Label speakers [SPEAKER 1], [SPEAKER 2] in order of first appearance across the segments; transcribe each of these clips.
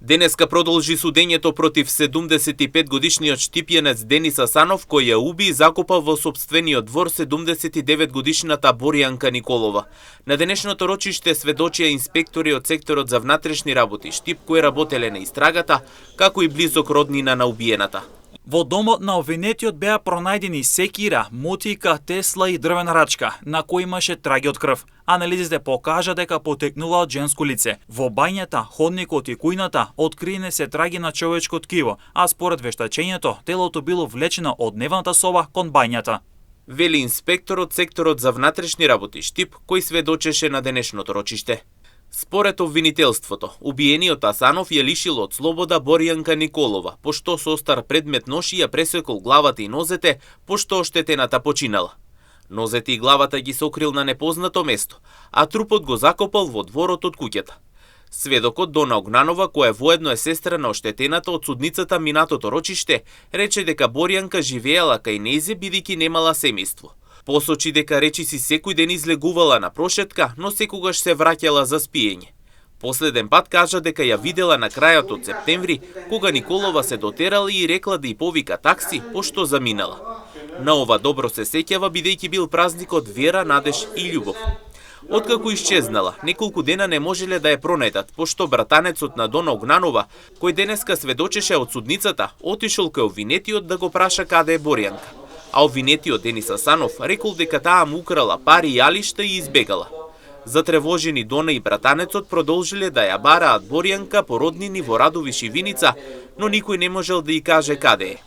[SPEAKER 1] Денеска продолжи судењето против 75-годишниот штипјанец Денис Асанов, кој ја уби и закопа во сопствениот двор 79-годишната Боријанка Николова. На денешното рочиште сведочија инспектори од секторот за внатрешни работи Штип, кои работеле на истрагата, како и близок роднина на убиената.
[SPEAKER 2] Во домот на обвинетиот беа пронајдени секира, мотика, тесла и дрвена рачка, на кој имаше траги од крв. Анализите покажа дека потекнува од женско лице. Во бањата, ходникот и кујната откриени се траги на човечко ткиво, а според вештачењето, телото било влечено од дневната соба кон бањата.
[SPEAKER 1] Вели инспектор од секторот за внатрешни работи Штип, кој сведочеше на денешното рочиште. Според обвинителството, убиениот Асанов ја лишил од слобода Боријанка Николова, пошто со остар предмет нож ја пресекол главата и нозете, пошто оштетената починала. Нозете и главата ги сокрил на непознато место, а трупот го закопал во дворот од куќата. Сведокот Дона Огнанова, која воедно е сестра на оштетената од судницата минатото рочиште, рече дека Боријанка живеела кај нејзе бидејќи немала семејство. Посочи дека речиси секој ден излегувала на прошетка, но секогаш се враќала за спиење. Последен пат кажа дека ја видела на крајот од септември, кога Николова се дотерала и рекла да ја повика такси, пошто заминала. На ова добро се сеќава бидејќи бил празникот вера, надеж и љубов. Откако исчезнала, неколку дена не можеле да ја пронајдат, пошто братанецот на Дона Огнанова, кој денеска сведочеше од судницата, отишол кај обвинетиот да го праша каде е Боријанка. А обвинетиот Денис Асанов рекол дека таа му украла пари и алишта и избегала. Затревожени Дона и братанецот продолжиле да ја бараат Боријанка по роднини во Радовиш и Виница, но никој не можел да ја каже каде е.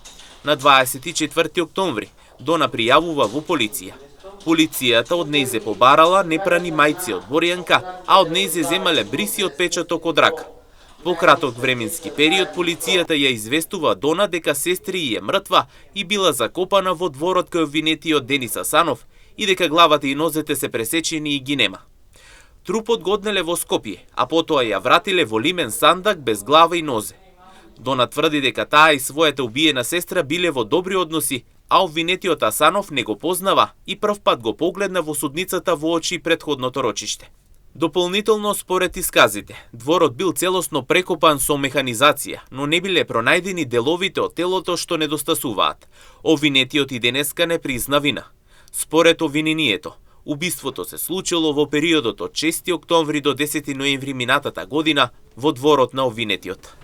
[SPEAKER 1] На 24 октомври Дона пријавува во полиција. Полицијата од нејзе побарала непрани мајци од Боријанка, а од нејзе земале бриси од печаток од рака. По краток временски период полицијата ја известува Дона дека сестри е мртва и била закопана во дворот кај обвинетиот Денис Асанов и дека главата и нозете се пресечени и ги нема. Трупот го однеле во Скопје, а потоа ја вратиле во лимен сандак без глава и нозе. Дона тврди дека таа и својата убиена сестра биле во добри односи, а обвинетиот Асанов не го познава и прв пат го погледна во судницата во очи претходното рочиште. Дополнително, според исказите, дворот бил целосно прекопан со механизација, но не биле пронајдени деловите од телото што недостасуваат. Обвинетиот и денеска не призна вина. Според обвинението, убиството се случило во периодот од 6 октомври до 10 ноември минатата година во дворот на обвинетиот.